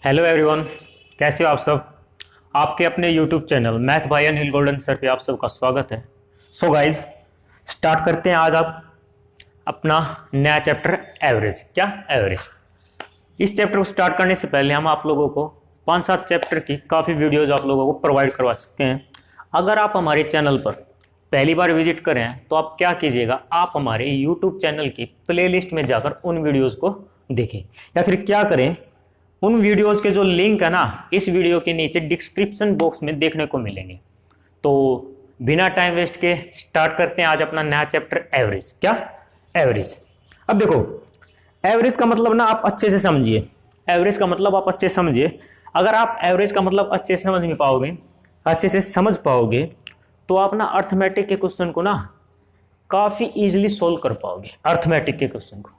Hello everyone, कैसे हो आप सब। आपके अपने YouTube channel math bye Anil golden sir पे आप सबका स्वागत है। सो गाइज, स्टार्ट करते हैं आज आप अपना नया चैप्टर एवरेज। क्या एवरेज। इस चैप्टर को स्टार्ट करने से पहले हम आप लोगों को 5-7 चैप्टर की काफ़ी वीडियोज़ आप लोगों को प्रोवाइड करवा सकते हैं। अगर आप हमारे चैनल पर पहली बार विजिट करें तो आप क्या कीजिएगा, आप हमारे यूट्यूब चैनल की प्लेलिस्ट में जाकर उन वीडियोज़ को देखें, या फिर क्या करें, उन वीडियोस के जो लिंक है ना इस वीडियो के नीचे डिस्क्रिप्शन बॉक्स में देखने को मिलेंगे। तो बिना टाइम वेस्ट के स्टार्ट करते हैं आज अपना नया चैप्टर एवरेज। क्या एवरेज। अब देखो, एवरेज का मतलब ना आप अच्छे से समझिए। एवरेज का मतलब आप अच्छे से समझिए। अगर आप एवरेज का मतलब अच्छे से समझ नहीं पाओगे, अच्छे से समझ पाओगे तो आप ना अर्थमेटिक के क्वेश्चन को ना काफ़ी ईजिली सोल्व कर पाओगे। अर्थमेटिक के क्वेश्चन को,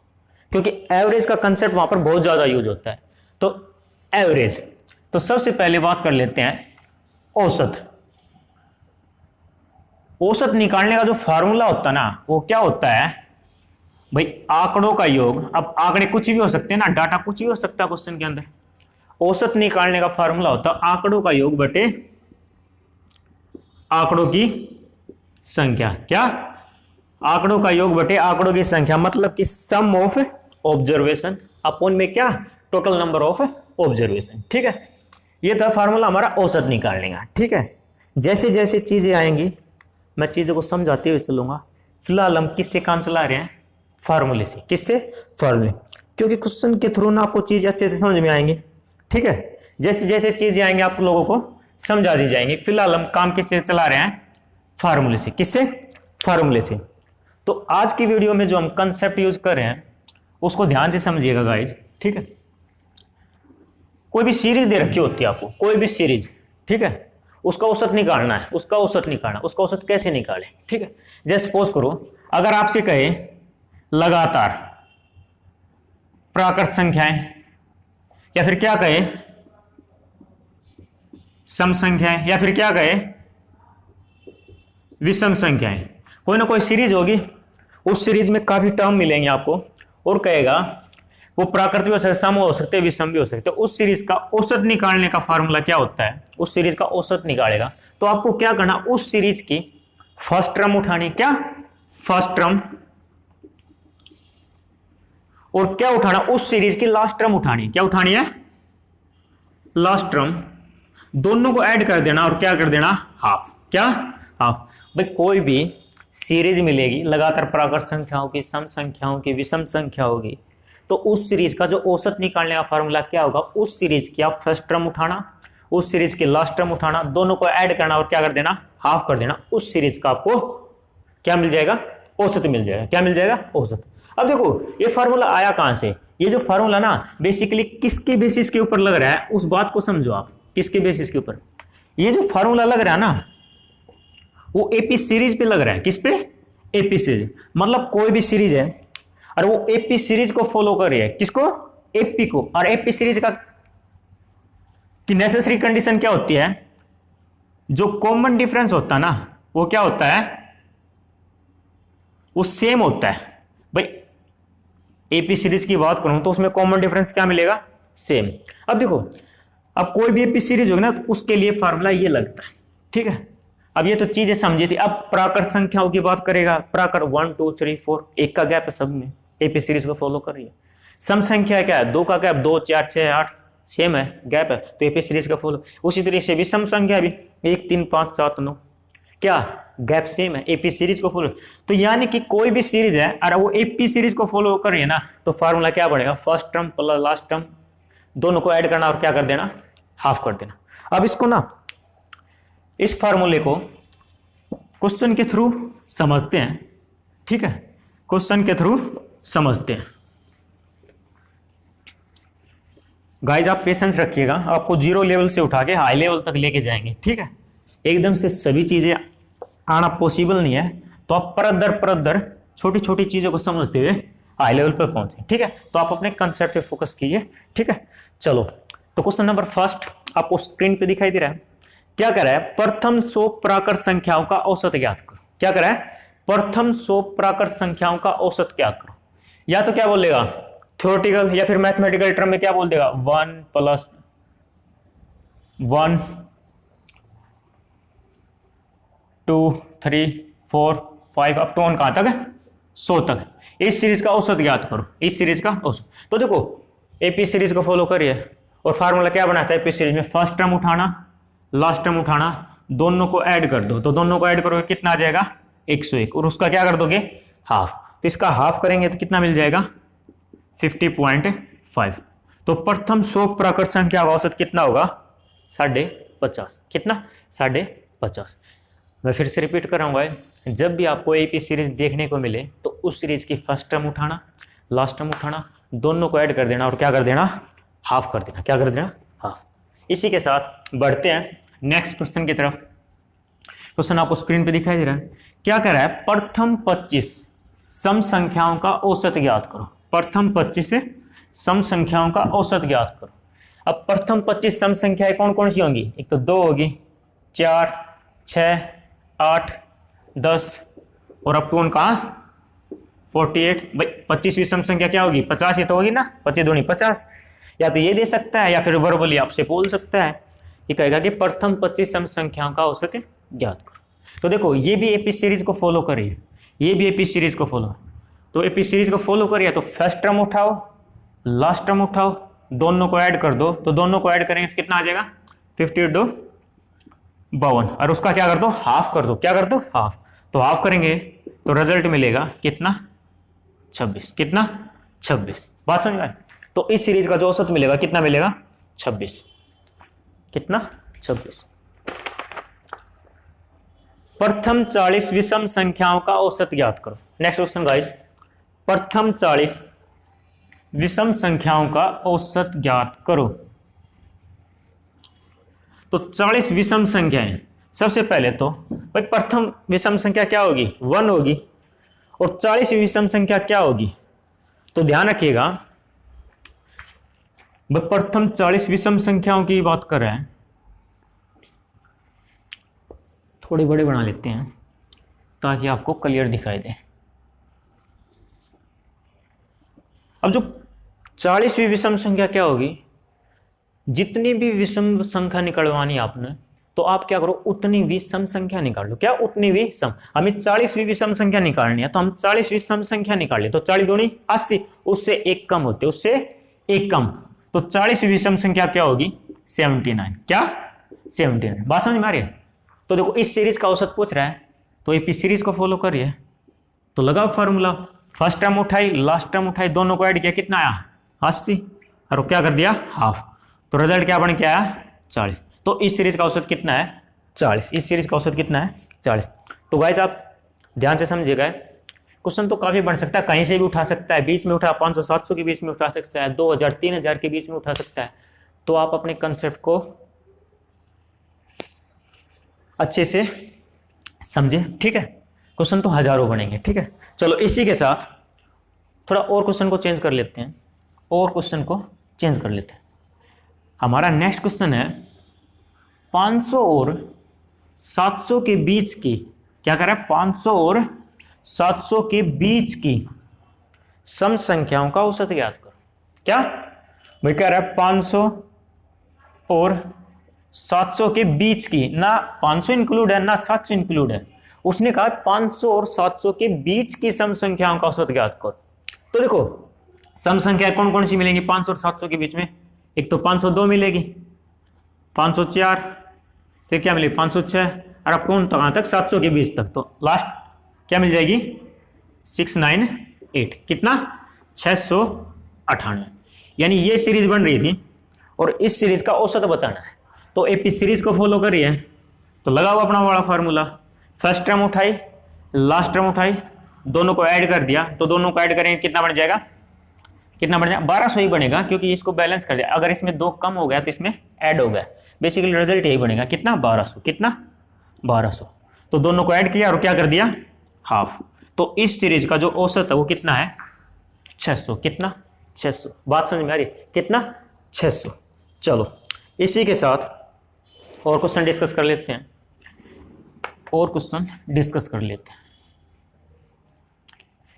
क्योंकि एवरेज का कंसेप्ट वहाँ पर बहुत ज़्यादा यूज होता है। तो एवरेज, तो सबसे पहले बात कर लेते हैं औसत। औसत निकालने का जो फार्मूला होता है ना वो क्या होता है भाई, आंकड़ों का योग। अब आंकड़े कुछ भी हो सकते हैं ना, डाटा कुछ भी हो सकता है क्वेश्चन के अंदर। औसत निकालने का फार्मूला होता है आंकड़ों का योग बटे आंकड़ों की संख्या। क्या, आंकड़ों का योग बटे आंकड़ों की संख्या, मतलब कि सम ऑफ ऑब्जर्वेशन अपॉन में क्या, टोटल नंबर ऑफ ऑब्जर्वेशन। ठीक है, ये था फार्मूला हमारा औसत निकालने का। ठीक है, जैसे जैसे चीजें आएंगी मैं चीजों को समझाते हुए चलूंगा। फिलहाल हम किससे काम चला रहे हैं, फार्मूले से। किससे, फार्मूले, क्योंकि क्वेश्चन के थ्रू ना आपको चीज अच्छे से समझ में आएंगी। ठीक है, जैसे जैसे चीजें आएंगे आप लोगों को समझा दी जाएंगी। फिलहाल हम काम किससे चला रहे हैं, फार्मूले से। किससे, फार्मूले से। तो आज की वीडियो में जो हम कंसेप्ट यूज कर रहे हैं उसको ध्यान से समझिएगा गाइज। ठीक है, कोई भी सीरीज दे रखी होती है आपको, कोई भी सीरीज। ठीक है, उसका औसत निकालना है, उसका औसत निकालना। उसका औसत कैसे निकालें। ठीक है, जैसे सपोज करो अगर आपसे कहे लगातार प्राकृत संख्याएं, या फिर क्या कहे सम संख्याएं, या फिर क्या कहे विषम संख्याएं। कोई ना कोई सीरीज होगी, उस सीरीज में काफी टर्म मिलेंगे आपको, और कहेगा वो प्राकृतिक हो सकते, सम हो सकते, विषम भी हो सकते। उस सीरीज का औसत निकालने का फार्मूला क्या होता है, उस सीरीज का औसत निकालेगा तो आपको क्या करना, उस सीरीज की फर्स्ट टर्म उठानी। क्या, फर्स्ट टर्म, और क्या उठाना, उस सीरीज की लास्ट टर्म उठानी। क्या उठानी है, लास्ट टर्म। दोनों को ऐड कर देना और क्या कर देना, हाफ। क्या, हाफ। भाई कोई भी सीरीज मिलेगी लगातार प्राकृत संख्याओं की, सम संख्याओं की, विषम संख्या होगी, तो उस सीरीज का जो औसत निकालने का फार्मूला क्या होगा, उस सीरीज की आप फर्स्ट टर्म उठाना, उस सीरीज की लास्ट टर्म उठाना, दोनों को ऐड करना और क्या कर देना, हाफ कर देना। उस सीरीज का आपको क्या मिल जाएगा, औसत मिल जाएगा। क्या मिल जाएगा, औसत। अब देखो ये फार्मूला आया कहां से। ये जो फार्मूला ना बेसिकली किसके बेसिस के ऊपर लग रहा है उस बात को समझो आप। किसके बेसिस के ऊपर ये जो फार्मूला लग रहा है ना, वो एपी सीरीज पे लग रहा है। किस पे, एपी सीरीज। मतलब कोई भी सीरीज है और वो एपी सीरीज को फॉलो कर रही है। किसको, एपी को। और एपी सीरीज का की नेसेसरी कंडीशन क्या होती है, जो कॉमन डिफरेंस होता है ना वो क्या होता है, वो सेम होता है। भाई एपी सीरीज की बात करूं तो उसमें कॉमन डिफरेंस क्या मिलेगा, सेम। अब देखो, अब कोई भी एपी सीरीज होगी ना तो उसके लिए फार्मूला ये लगता है। ठीक है, अब ये तो चीजें समझी थी। अब प्राकृत संख्याओं की बात करेगा, प्राकृत 1 2 3 4, एक का गैप है सब में, एपी सीरीज को फॉलो कर रही है। सम संख्या क्या है, 2 का गैप, 2 4 6 8, सेम है, गैप है, तो एपी सीरीज का फॉलो। उसी तरीके से विषम संख्या भी 1 3 5 7 9, क्या गैप सेम है, एपी सीरीज को फॉलो। तो यानी कि कोई भी सीरीज है और वो एपी सीरीज को फॉलो कर रही है ना, तो फार्मूला क्या पड़ेगा, first term plus last term, दोनों को ऐड करना और क्या कर देना, हाफ कर देना। अब इसको ना, इस फार्मूले को क्वेश्चन के थ्रू समझते हैं। ठीक है, क्वेश्चन के थ्रू समझते हैं। गाइज आप पेशेंस रखिएगा, आपको जीरो लेवल से उठा के हाई लेवल तक लेके जाएंगे। ठीक है, एकदम से सभी चीजें आना पॉसिबल नहीं है, तो आप परत दर छोटी छोटी चीजों को समझते हुए हाई लेवल पर पहुंचे। ठीक है, तो आप अपने कंसेप्ट पे फोकस कीजिए। ठीक है, चलो तो क्वेश्चन नंबर फर्स्ट आपको स्क्रीन पे दिखाई दे रहा है। क्या कर रहा है, प्रथम 100 प्राकृत संख्याओं का औसत ज्ञात करो। क्या कर रहा है, प्रथम 100 प्राकृत संख्याओं का औसत ज्ञात करो। या तो क्या बोलेगा, थ्योरेटिकल या फिर मैथमेटिकल टर्म में क्या बोल देगा, 1 + 1 2 3 4 5 अप टू 1 कहां तक है? 100 तक है। इस सीरीज का औसत ज्ञात करो, इस सीरीज का औसत। तो देखो एपी सीरीज को फॉलो करिए और फार्मूला क्या बनाता है एपी सीरीज में? फर्स्ट टर्म उठाना, लास्ट टर्म उठाना, दोनों को ऐड कर दो। तो दोनों को ऐड करोगे कितना आ जाएगा? 101। और उसका क्या कर दोगे? हाफ। तो इसका हाफ करेंगे तो कितना मिल जाएगा? 50.5। तो प्रथम 100 प्राकृत संख्या का औसत कितना होगा? 50.5। कितना? 50.5। मैं फिर से रिपीट कर रहा हूँ, जब भी आपको एपी सीरीज देखने को मिले तो उस सीरीज की फर्स्ट टर्म उठाना, लास्ट टर्म उठाना, दोनों को ऐड कर देना और क्या कर देना? हाफ कर देना। क्या कर देना? हाफ। इसी के साथ बढ़ते हैं नेक्स्ट क्वेश्चन की तरफ। क्वेश्चन आपको स्क्रीन पे दिखाई दे रहा है। क्या कह रहा है? प्रथम 25 सम संख्याओं का औसत ज्ञात करो। प्रथम 25 सम संख्याओं का औसत ज्ञात करो। अब प्रथम 25 सम संख्याएं कौन कौन सी होंगी? एक तो 2 होगी, 4, 6, 8, 10 और अप टू 1 कहां? 48। भाई 25वीं सम संख्या क्या होगी? 50 ही तो होगी ना, 25 दूनी 50। या तो ये दे सकता है या फिर वर्बली आपसे बोल सकता है। ये कहेगा कि प्रथम 25 सम संख्याओं का औसत ज्ञात करो। तो देखो ये भी एपी सीरीज को फॉलो करिए, ये भी एपी सीरीज को फॉलो। तो एपी सीरीज को फॉलो करिए तो फर्स्ट टर्म उठाओ, लास्ट टर्म उठाओ, दोनों को ऐड कर दो। तो दोनों को ऐड करेंगे तो कितना आ जाएगा? 52 और उसका क्या कर दो? हाफ कर दो। क्या कर दो? हाफ। तो हाफ करेंगे तो रिजल्ट मिलेगा कितना? 26। कितना? 26। बात समझ में आई? तो इस सीरीज का जो औसत मिलेगा कितना मिलेगा? 26। कितना? 26। प्रथम 40 विषम संख्याओं का औसत ज्ञात करो। नेक्स्ट क्वेश्चन गाइस, प्रथम 40 विषम संख्याओं का औसत ज्ञात करो। तो 40 विषम संख्याएं, सबसे पहले तो भाई प्रथम विषम संख्या क्या होगी? 1 होगी। और 40 विषम संख्या क्या होगी? तो ध्यान रखिएगा, प्रथम 40 विषम संख्याओं की बात कर रहे हैं। थोड़ी बड़े बना लेते हैं ताकि आपको क्लियर दिखाई दे। अब जो 40वीं विषम संख्या क्या होगी? जितनी भी विषम संख्या निकलवानी आपने, तो आप क्या करो? उतनी विषम संख्या निकाल लो। क्या? उतनी विषम। हमें 40वीं विषम संख्या निकालनी है तो हम 40 विषम संख्या निकाल ले। तो 40 दूनी 80, उससे एक कम होते, उससे एक कम। तो 40वीं विषम संख्या क्या होगी? 79। क्या? 79। बात समझ में आ रही है? तो देखो इस सीरीज का औसत पूछ रहा है तो एपी सीरीज को फॉलो करिए। तो लगाओ फार्मूला, फर्स्ट टर्म उठाई, लास्ट टर्म उठाई, दोनों को ऐड किया, कितना आया? 80। और क्या कर दिया? हाफ। तो रिजल्ट क्या बन के आया? 40। तो इस सीरीज का औसत कितना है? 40। इस सीरीज का औसत कितना है? 40। तो गाइस आप ध्यान से समझिएगा, क्वेश्चन तो काफी बन सकता है, कहीं से भी उठा सकता है, बीच में उठा, 500-700 के बीच में उठा सकता है, 2000-3000 के बीच में उठा सकता है। तो आप अपने कंसेप्ट को अच्छे से समझे, ठीक है? क्वेश्चन तो हजारों बनेंगे, ठीक है? चलो इसी के साथ थोड़ा और क्वेश्चन को चेंज कर लेते हैं, और क्वेश्चन को चेंज कर लेते हैं। हमारा नेक्स्ट क्वेश्चन है 500 और 700 के बीच की, क्या कर रहा है? 500 और 700 के बीच की सम संख्याओं का औसत ज्ञात करो। क्या भाई कह रहा है? 500 और 700 के बीच की, ना 500 इंक्लूड है ना 700 इंक्लूड है। उसने कहा 500 और 700 के बीच की सम संख्याओं का औसत ज्ञात करो। तो देखो सम संख्या कौन कौन सी मिलेंगी 500 और 700 के बीच में? एक तो 502 मिलेगी, 504, फिर क्या मिलेगी? 506, और अब कौन कहां तक? 700 के बीच तक। तो लास्ट क्या मिल जाएगी? 698। कितना? 698। यानी ये सीरीज बन रही थी और इस सीरीज का औसत बताना है। तो एपी सीरीज को फॉलो करिए। तो लगाओ अपना वाला फार्मूला, फर्स्ट टर्म उठाई, लास्ट टर्म उठाई, दोनों को ऐड कर दिया। तो दोनों को ऐड करेंगे कितना बन जाएगा? कितना बन जाएगा? 1200 ही बनेगा, क्योंकि इसको बैलेंस कर दिया। अगर इसमें 2 कम हो गया तो इसमें ऐड हो गया। बेसिकली रिजल्ट यही बनेगा, कितना? 1200। कितना? 1200। तो दोनों को ऐड किया और क्या कर दिया? हाफ। तो इस सीरीज का जो औसत है वो कितना है? 600। कितना? 600। बात समझ में आ रही? कितना? 600। चलो इसी के साथ और क्वेश्चन डिस्कस कर लेते हैं, और क्वेश्चन डिस्कस कर लेते हैं।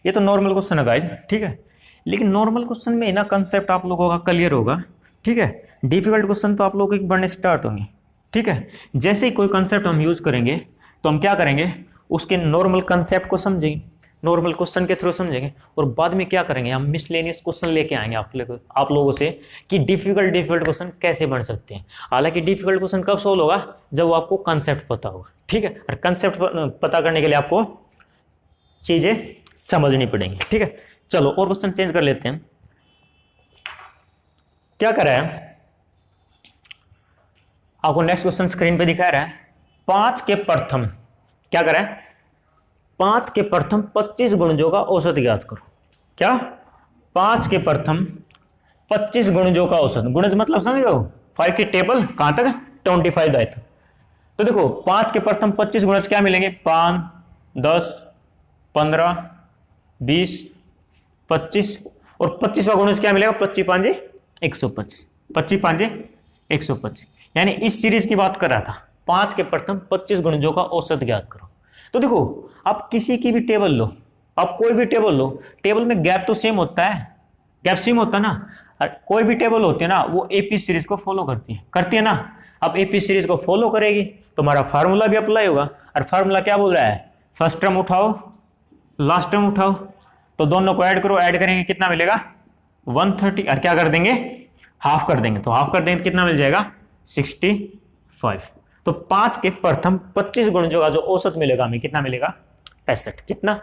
ये तो नॉर्मल क्वेश्चन है गाइस, ठीक है? लेकिन नॉर्मल क्वेश्चन में ना कंसेप्ट आप लोगों का क्लियर होगा, ठीक है? डिफिकल्ट क्वेश्चन तो आप लोगों के बनने स्टार्ट होंगे, ठीक है। जैसे ही कोई कंसेप्ट हम यूज करेंगे तो हम क्या करेंगे, उसके नॉर्मल कंसेप्ट को समझेंगे, नॉर्मल क्वेश्चन के थ्रू समझेंगे, और बाद में क्या करेंगे, हम मिसलेनियस क्वेश्चन लेके आएंगे आप लोगों से कि डिफिकल्ट क्वेश्चन कैसे बन सकते हैं। हालांकि डिफिकल्ट क्वेश्चन कब सोल्व होगा, जब आपको कंसेप्ट पता होगा, ठीक है। और कंसेप्ट पता करने के लिए आपको चीजें समझनी पड़ेंगी, ठीक है। चलो और क्वेश्चन चेंज कर लेते हैं। क्या कर रहा है, आपको नेक्स्ट क्वेश्चन स्क्रीन पे दिखा रहा है, 5 के प्रथम, क्या कर रहा है, 5 के प्रथम 25 गुणजों का औसत ज्ञात करो। क्या, 5 के प्रथम 25 गुणजों का औसत, गुणज मतलब समझ लो 5 की टेबल कहां तक, 25 आए तक। तो देखो 5 के प्रथम 25 गुणज क्या मिलेंगे, 5, 10, 15, 20, 25, और 25वां गुणज क्या मिलेगा, 25 5 125, 25 5 125। यानी इस सीरीज की बात कर रहा था, 5 के प्रथम 25 गुणजों का औसत ज्ञात करो। तो देखो आप किसी की भी टेबल लो, आप कोई भी टेबल लो, टेबल में गैप तो सेम होता है, गैप सेम होता है ना। और कोई भी टेबल होती है ना, वो एपी सीरीज को फॉलो करती है ना। अब एपी सीरीज को फॉलो करेगी तो हमारा फार्मूला भी अप्लाई होगा। और फार्मूला क्या बोल रहा है, फर्स्ट टर्म उठाओ, लास्ट टर्म उठाओ, तो दोनों को ऐड करो, ऐड करेंगे कितना मिलेगा 130, और क्या कर देंगे, हाफ कर देंगे, तो हाफ कर देंगे तो कितना मिल जाएगा 65। तो 5 के प्रथम 25 गुणजों का जो औसत मिलेगा हमें कितना मिलेगा 65, कितना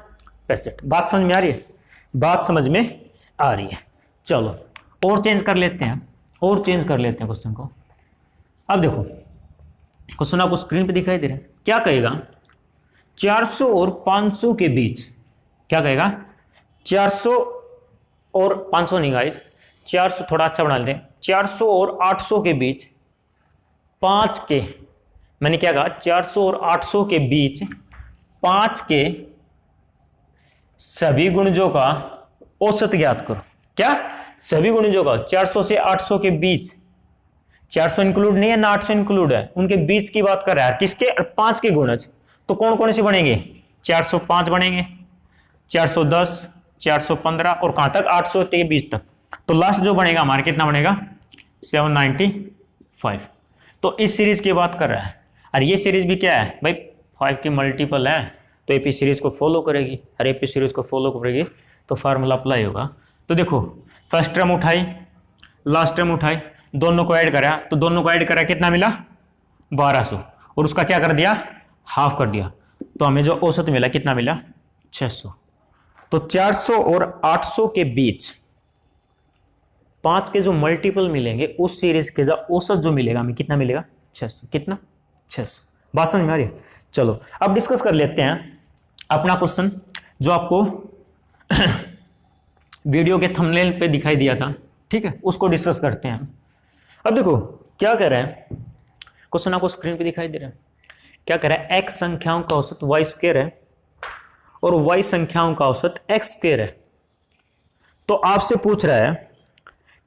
65। बात समझ में आ रही है, बात समझ में आ रही है। चलो और चेंज कर लेते हैं, और चेंज कर लेते हैं क्वेश्चन को। अब देखो क्वेश्चन आपको स्क्रीन पे दिखाई दे रहा है, क्या कहेगा, 400 और 500 के बीच, क्या कहेगा, 400 और 500 नहीं गाइस, 400 थोड़ा अच्छा बना लेते हैं, 400 और 800 के बीच 5 के, मैंने क्या कहा, 400 और 800 के बीच 5 के सभी गुणजों का औसत ज्ञात करो। क्या, सभी गुणजों का, 400 से 800 के बीच, 400 इंक्लूड नहीं है ना 800 इंक्लूड है, उनके बीच की बात कर रहा है, किसके, 5 के गुणज। तो कौन कौन से बनेंगे, 405 बनेंगे, 410, 415 और कहां तक 800 के बीच तक। तो लास्ट जो बनेगा हमारा कितना बनेगा 795। तो इस सीरीज की बात कर रहा है, और ये सीरीज भी क्या है भाई 5 की मल्टीपल है, तो एपी सीरीज को फॉलो करेगी, और एपी सीरीज को फॉलो करेगी तो फार्मूला अप्लाई होगा। तो देखो फर्स्ट टर्म उठाई, लास्ट टर्म उठाई, दोनों को ऐड करा, तो दोनों को ऐड करा कितना मिला 1200, और उसका क्या कर दिया, हाफ कर दिया, तो हमें जो औसत मिला कितना मिला 600। तो 400 और 800 के बीच 5 के जो मल्टीपल मिलेंगे उस सीरीज के जो औसत जो मिलेगा हमें कितना मिलेगा 600, कितना 600। बात समझ में आ रही है। चलो अब डिस्कस कर लेते हैं अपना क्वेश्चन जो आपको वीडियो के थंबनेल पे दिखाई दिया था, ठीक है, उसको डिस्कस करते हैं। अब देखो क्या कह रहा है, क्वेश्चन आपको स्क्रीन पे दिखाई दे रहा है, क्या कह रहा है, x संख्याओं का औसत y स्क्वायर है और y संख्याओं का औसत x स्क्वायर है। तो आपसे पूछ रहा है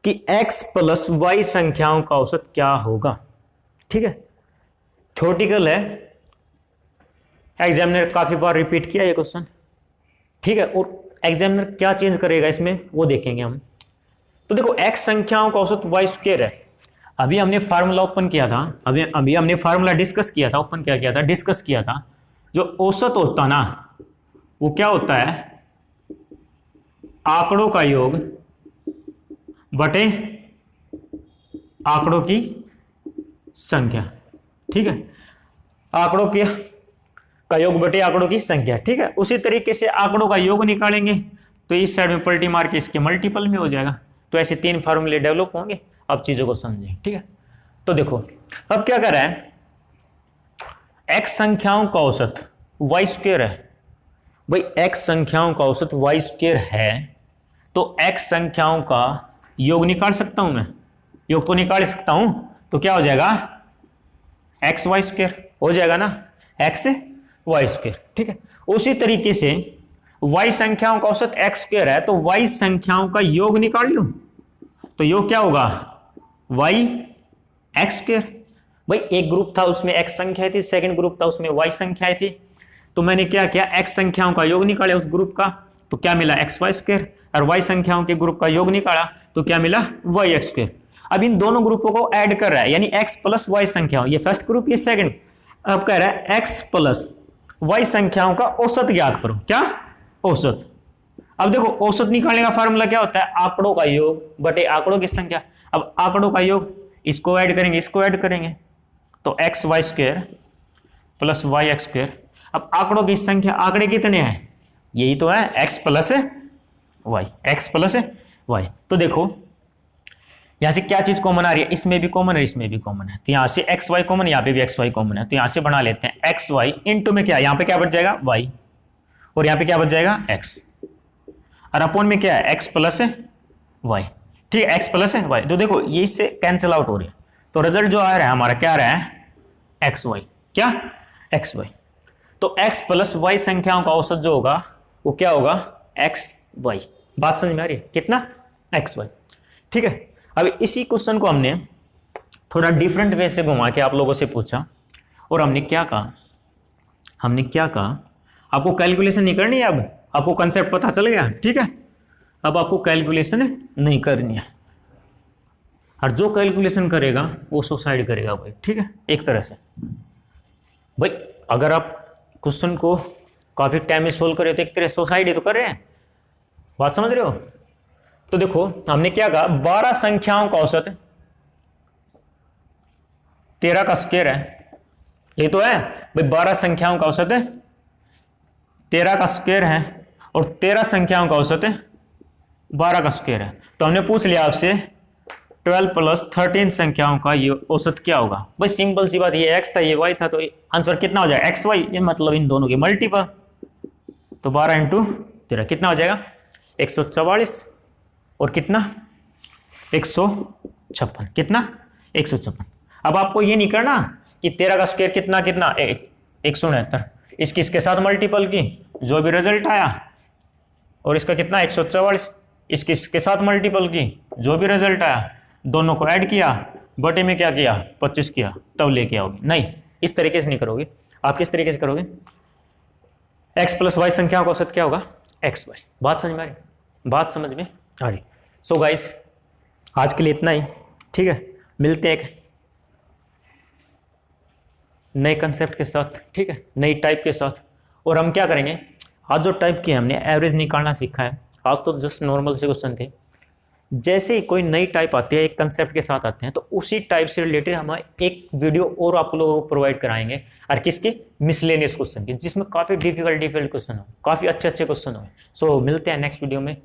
कि x प्लस y संख्याओं का औसत क्या होगा, ठीक है। थ्योरेटिकल है, एग्जामिनर काफी बार रिपीट किया ये क्वेश्चन, ठीक है, और एग्जामिनर क्या चेंज करेगा इसमें वो देखेंगे हम। तो देखो x संख्याओं का औसत y स्क्वायर है, अभी हमने फार्मूला ओपन किया था, अभी हमने फार्मूला डिस्कस किया था, ओपन क्या किया था, डिस्कस किया था। जो औसत होता ना वो क्या होता है, आंकड़ों का योग बटे आंकड़ों की संख्या, ठीक है, आंकड़ों की का योग बटे आंकड़ों की संख्या, ठीक है। उसी तरीके से आंकड़ों का योग निकालेंगे तो इस साइड में पलटी मार के इसके मल्टीपल में हो जाएगा। तो ऐसे 3 फार्मूले डेवलप होंगे, अब चीजों को समझें, ठीक है। तो देखो अब क्या कर रहा है, x संख्याओं का औसत y स्क्वायर है, भाई x संख्याओं का औसत y स्क्वायर है, तो x संख्याओं का योग निकाल सकता हूं मैं, योग तो निकाल सकता हूं, तो क्या हो जाएगा एक्स वाई स्क्वायर हो जाएगा ना, एक्स वाई स्क्वायर, ठीक है। उसी तरीके से y संख्याओं का औसत x स्क्वायर है, तो y संख्याओं का योग निकाल लो, तो योग क्या होगा y एक्स स्क्वायर। भाई एक ग्रुप था उसमें x संख्या थी, सेकंड ग्रुप था उसमें y संख्याएं थी, तो मैंने क्या किया x संख्याओं का योग निकाला उस ग्रुप का, तो क्या मिला एक्स वाई स्क्वायर, और y संख्याओं के ग्रुप का योग निकाला तो क्या मिला y एक्स स्क्वायर। अब इन दोनों ग्रुपों को ऐड कर रहा है, यानी x प्लस वाई संख्याओं, ये फर्स्ट ग्रुप ये सेकंड। अब कह रहा है x प्लस वाई संख्याओं का औसत ज्ञात करो। क्या? औसत। अब देखो औसत निकालने का फार्मूला क्या होता है? आंकड़ों का योग बटे आंकड़ों की संख्या। अब आंकड़ों का योग, इसको ऐड करेंगे, इसको ऐड करेंगे, तो X Y square plus Y X square. अब आंकड़ों की संख्या, आंकड़े कितने हैं? यही तो है, X plus Y, X plus Y. तो देखो यहां से क्या चीज कॉमन आ रही है? इसमें भी कॉमन है, इसमें भी कॉमन है, तो यहां से एक्स वाई कॉमन, यहां पे भी एक्स वाई कॉमन है, तो यहां से बना लेते हैं एक्स वाई इंटू में क्या, यहां पे क्या बच जाएगा? वाई, और यहां पे क्या बच जाएगा? एक्स, और अपोन में क्या है? X plus Y. ठीक है, एक्स प्लस वाई। तो देखो ये इससे कैंसिल आउट हो रही है, तो रिजल्ट जो आ रहा है हमारा क्या आ रहा है? X y. क्या? X y. तो एक्स प्लस वाई संख्याओं का औसत जो होगा वो क्या होगा? X Y. बात समझ में आ रही है? कितना? X y. ठीक है, अब इसी क्वेश्चन को हमने थोड़ा डिफरेंट वे से घुमा के आप लोगों से पूछा, और हमने क्या कहा? हमने क्या कहा? आपको कैलकुलेशन नहीं करनी है, अब आपको कंसेप्ट पता चल गया। ठीक है, अब आपको कैलकुलेशन नहीं करनी है, और जो कैलकुलेशन करेगा वो सुसाइड करेगा भाई। ठीक है, एक तरह से भाई अगर आप क्वेश्चन को काफी टाइम में सोल्व करे तो एक तरह सुसाइड ही तो कर रहे हैं। बात समझ रहे हो? तो देखो हमने क्या कहा? 12 संख्याओं का औसत 13 का स्क्वायर है, ये तो है भाई। 12 संख्याओं का औसत है 13 का स्क्वायर है, और 13 संख्याओं का औसत है 12 का स्क्वायर है। तो हमने पूछ लिया आपसे 12 प्लस 13 संख्याओं का ये औसत क्या होगा? भाई सिंपल सी बात, ये x था ये y था, तो आंसर कितना हो जाएगा? एक्स वाई, ये मतलब इन दोनों के मल्टीपल। तो 12 इंटू 13 कितना हो जाएगा? 144, और कितना? 156। कितना? 156। अब आपको ये नहीं करना कि 13 का स्क्वायर कितना कितना 169, इसके साथ मल्टीपल की, जो भी रिजल्ट आया, और इसका कितना 144, इसके साथ मल्टीपल की, जो भी रिजल्ट आया, दोनों को ऐड किया, बटे में क्या किया? 25 किया, तब लेके आओगे। नहीं, इस तरीके से नहीं करोगे। आप किस तरीके से करोगे? एक्स प्लस वाई संख्या का औसत क्या होगा? X Y. बात समझ में आ रही? बात समझ में आ रही? सो गाइस आज के लिए इतना ही। ठीक है, मिलते हैं एक नए कंसेप्ट के साथ। ठीक है, नई टाइप के साथ। और हम क्या करेंगे, आज जो टाइप की हमने एवरेज निकालना सीखा है, आज तो जस्ट नॉर्मल से क्वेश्चन थे, जैसे ही कोई नई टाइप आती है एक कंसेप्ट के साथ आते हैं, तो उसी टाइप से रिलेटेड हम एक वीडियो और आप लोगों को प्रोवाइड कराएंगे। और किसकी? मिसलेनियस क्वेश्चन की, जिसमें काफ़ी डिफिकल्ट क्वेश्चन हो, काफ़ी अच्छे क्वेश्चन हो। सो मिलते हैं नेक्स्ट वीडियो में।